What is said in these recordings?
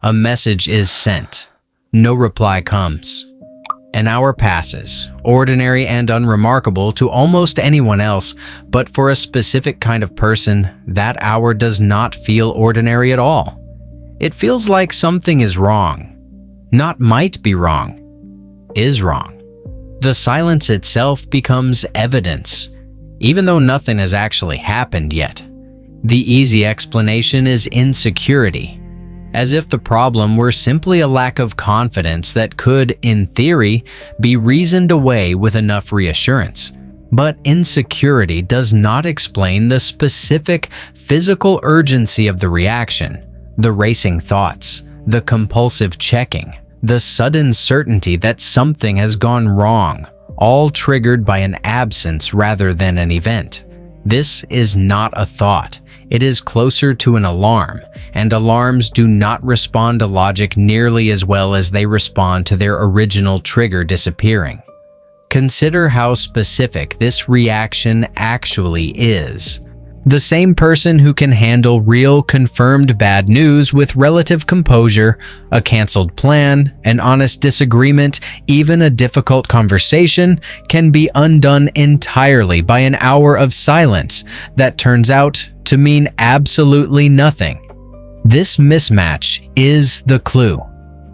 A message is sent. No reply comes. An hour passes, ordinary and unremarkable to almost anyone else, but for a specific kind of person, that hour does not feel ordinary at all. It feels like something is wrong. Not might be wrong, is wrong. The silence itself becomes evidence, even though nothing has actually happened yet. The easy explanation is insecurity, as if the problem were simply a lack of confidence that could, in theory, be reasoned away with enough reassurance. But insecurity does not explain the specific physical urgency of the reaction, the racing thoughts, the compulsive checking, the sudden certainty that something has gone wrong, all triggered by an absence rather than an event. This is not a thought. It is closer to an alarm, and alarms do not respond to logic nearly as well as they respond to their original trigger disappearing. Consider how specific this reaction actually is. The same person who can handle real, confirmed bad news with relative composure, a canceled plan, an honest disagreement, even a difficult conversation, can be undone entirely by an hour of silence that turns out to mean absolutely nothing. This mismatch is the clue.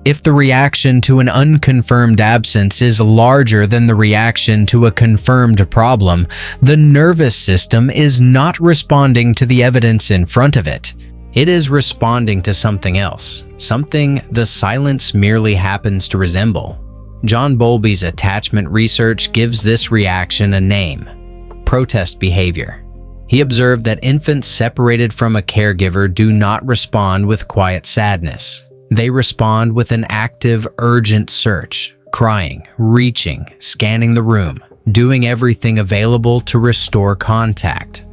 If the reaction to an unconfirmed absence is larger than the reaction to a confirmed problem, the nervous system is not responding to the evidence in front of it. It is responding to something else, something the silence merely happens to resemble. John Bowlby's attachment research gives this reaction a name: protest behavior. He observed that infants separated from a caregiver do not respond with quiet sadness. They respond with an active, urgent search, crying, reaching, scanning the room, doing everything available to restore contact.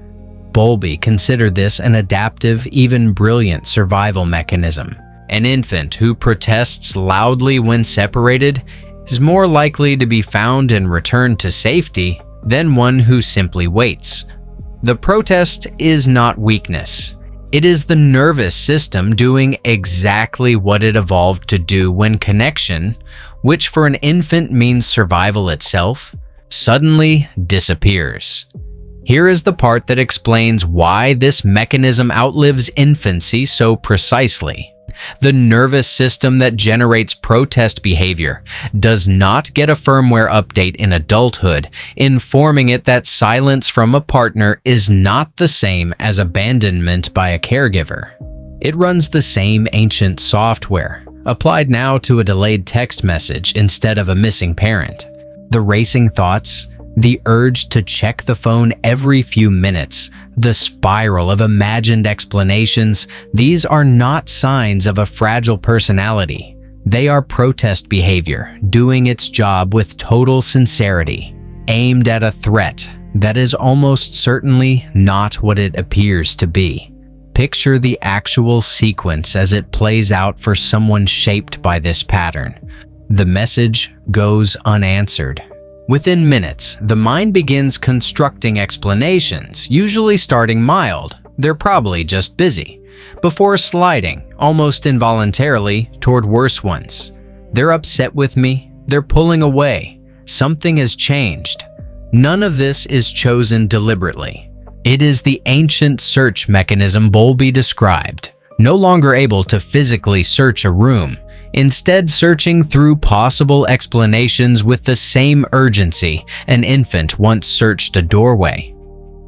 Bowlby considered this an adaptive, even brilliant survival mechanism. An infant who protests loudly when separated is more likely to be found and returned to safety than one who simply waits. The protest is not weakness. It is the nervous system doing exactly what it evolved to do when connection, which for an infant means survival itself, suddenly disappears. Here is the part that explains why this mechanism outlives infancy so precisely. The nervous system that generates protest behavior does not get a firmware update in adulthood, informing it that silence from a partner is not the same as abandonment by a caregiver. It runs the same ancient software, applied now to a delayed text message instead of a missing parent. The racing thoughts, the urge to check the phone every few minutes, the spiral of imagined explanations, these are not signs of a fragile personality. They are protest behavior, doing its job with total sincerity, aimed at a threat that is almost certainly not what it appears to be. Picture the actual sequence as it plays out for someone shaped by this pattern. The message goes unanswered. Within minutes, the mind begins constructing explanations, usually starting mild, they're probably just busy, before sliding, almost involuntarily, toward worse ones. They're upset with me, they're pulling away, something has changed. None of this is chosen deliberately. It is the ancient search mechanism Bowlby described, no longer able to physically search a room, instead searching through possible explanations with the same urgency an infant once searched a doorway.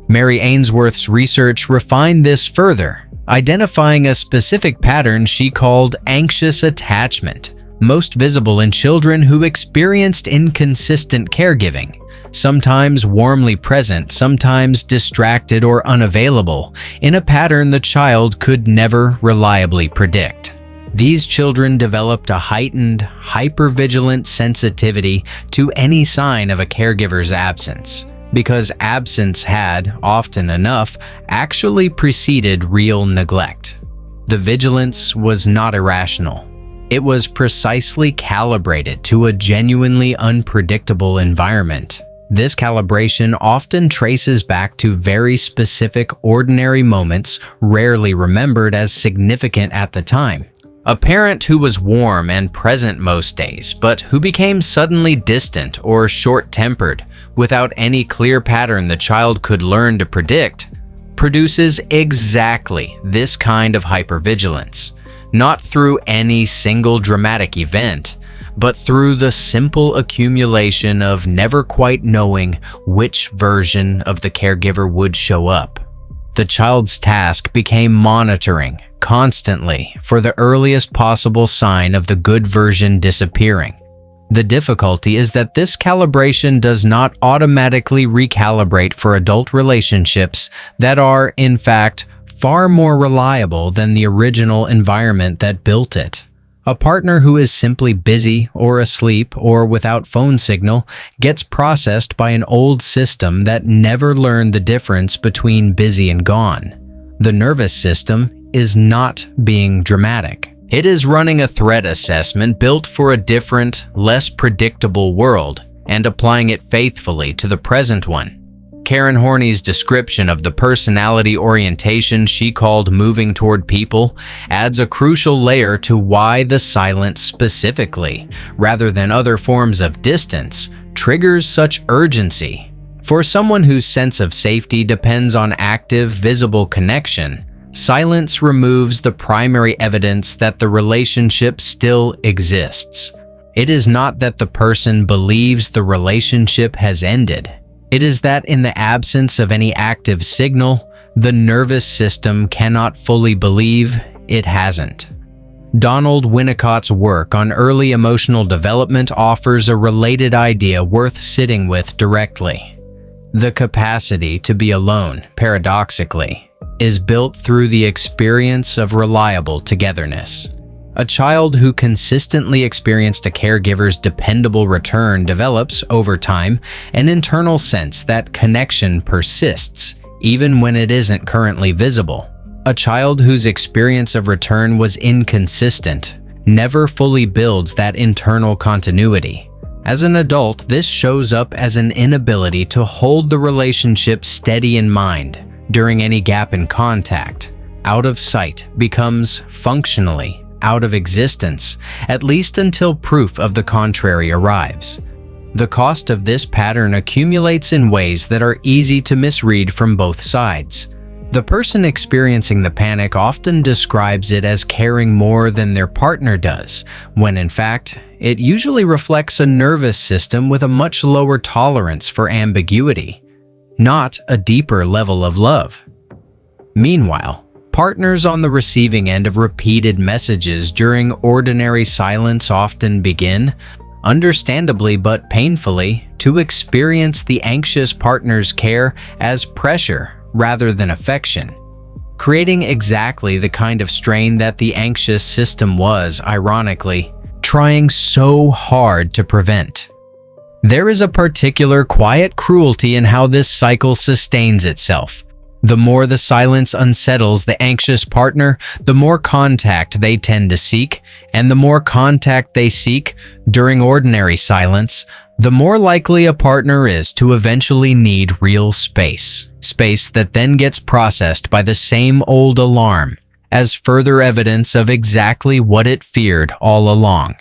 Mary Ainsworth's research refined this further, identifying a specific pattern she called anxious attachment, most visible in children who experienced inconsistent caregiving, sometimes warmly present, sometimes distracted or unavailable, in a pattern the child could never reliably predict. These children developed a heightened, hypervigilant sensitivity to any sign of a caregiver's absence, because absence had, often enough, actually preceded real neglect. The vigilance was not irrational. It was precisely calibrated to a genuinely unpredictable environment. This calibration often traces back to very specific, ordinary moments, rarely remembered as significant at the time. A parent who was warm and present most days, but who became suddenly distant or short-tempered without any clear pattern the child could learn to predict, produces exactly this kind of hypervigilance, not through any single dramatic event, but through the simple accumulation of never quite knowing which version of the caregiver would show up. The child's task became monitoring constantly for the earliest possible sign of the good version disappearing. The difficulty is that this calibration does not automatically recalibrate for adult relationships that are, in fact, far more reliable than the original environment that built it. A partner who is simply busy or asleep or without phone signal gets processed by an old system that never learned the difference between busy and gone. The nervous system is not being dramatic. It is running a threat assessment built for a different, less predictable world and applying it faithfully to the present one. Karen Horney's description of the personality orientation she called moving toward people adds a crucial layer to why the silence specifically, rather than other forms of distance, triggers such urgency. For someone whose sense of safety depends on active, visible connection, silence removes the primary evidence that the relationship still exists. It is not that the person believes the relationship has ended. It is that in the absence of any active signal, the nervous system cannot fully believe it hasn't. Donald Winnicott's work on early emotional development offers a related idea worth sitting with directly. The capacity to be alone, paradoxically, is built through the experience of reliable togetherness. A child who consistently experienced a caregiver's dependable return develops, over time, an internal sense that connection persists, even when it isn't currently visible. A child whose experience of return was inconsistent never fully builds that internal continuity. As an adult, this shows up as an inability to hold the relationship steady in mind during any gap in contact. Out of sight becomes functionally out of existence, at least until proof of the contrary arrives. The cost of this pattern accumulates in ways that are easy to misread from both sides. The person experiencing the panic often describes it as caring more than their partner does, when in fact, it usually reflects a nervous system with a much lower tolerance for ambiguity, not a deeper level of love. Meanwhile, partners on the receiving end of repeated messages during ordinary silence often begin, understandably but painfully, to experience the anxious partner's care as pressure rather than affection, creating exactly the kind of strain that the anxious system was, ironically, trying so hard to prevent. There is a particular quiet cruelty in how this cycle sustains itself. The more the silence unsettles the anxious partner, the more contact they tend to seek, and the more contact they seek during ordinary silence, the more likely a partner is to eventually need real space that then gets processed by the same old alarm as further evidence of exactly what it feared all along.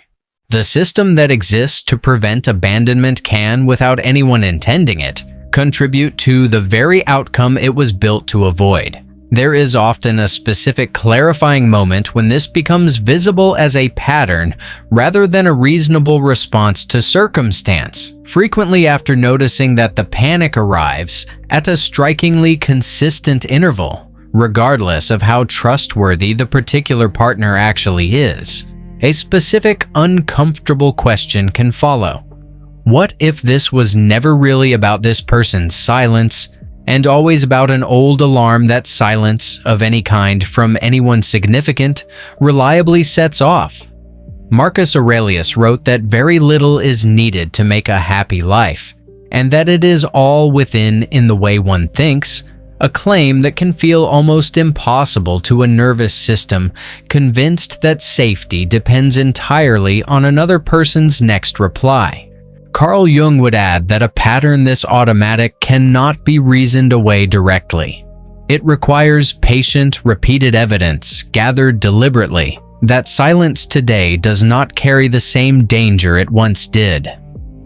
The system that exists to prevent abandonment can, without anyone intending it, contribute to the very outcome it was built to avoid. There is often a specific clarifying moment when this becomes visible as a pattern rather than a reasonable response to circumstance, frequently after noticing that the panic arrives at a strikingly consistent interval, regardless of how trustworthy the particular partner actually is. A specific, uncomfortable question can follow. What if this was never really about this person's silence, and always about an old alarm that silence of any kind from anyone significant reliably sets off? Marcus Aurelius wrote that very little is needed to make a happy life, and that it is all within in the way one thinks, a claim that can feel almost impossible to a nervous system convinced that safety depends entirely on another person's next reply. Carl Jung would add that a pattern this automatic cannot be reasoned away directly. It requires patient, repeated evidence, gathered deliberately, that silence today does not carry the same danger it once did.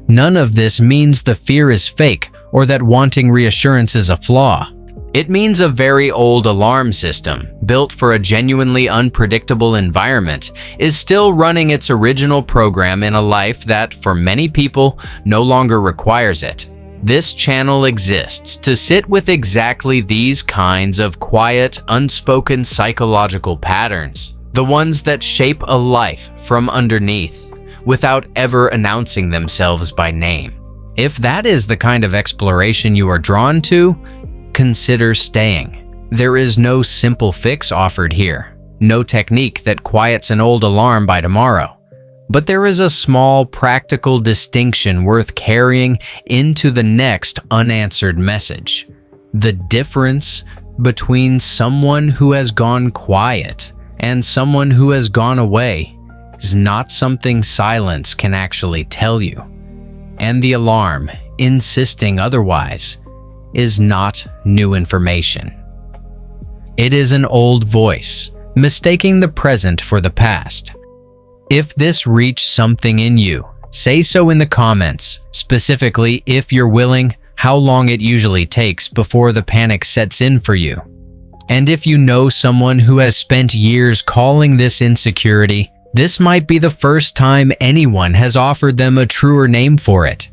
None of this means the fear is fake or that wanting reassurance is a flaw. It means a very old alarm system, built for a genuinely unpredictable environment, is still running its original program in a life that, for many people, no longer requires it. This channel exists to sit with exactly these kinds of quiet, unspoken psychological patterns, the ones that shape a life from underneath, without ever announcing themselves by name. If that is the kind of exploration you are drawn to, consider staying. There is no simple fix offered here, no technique that quiets an old alarm by tomorrow. But there is a small, practical distinction worth carrying into the next unanswered message. The difference between someone who has gone quiet and someone who has gone away is not something silence can actually tell you. And the alarm, insisting otherwise, is not new information. It is an old voice, mistaking the present for the past. If this reached something in you, say so in the comments, specifically if you're willing, how long it usually takes before the panic sets in for you. And if you know someone who has spent years calling this insecurity, this might be the first time anyone has offered them a truer name for it.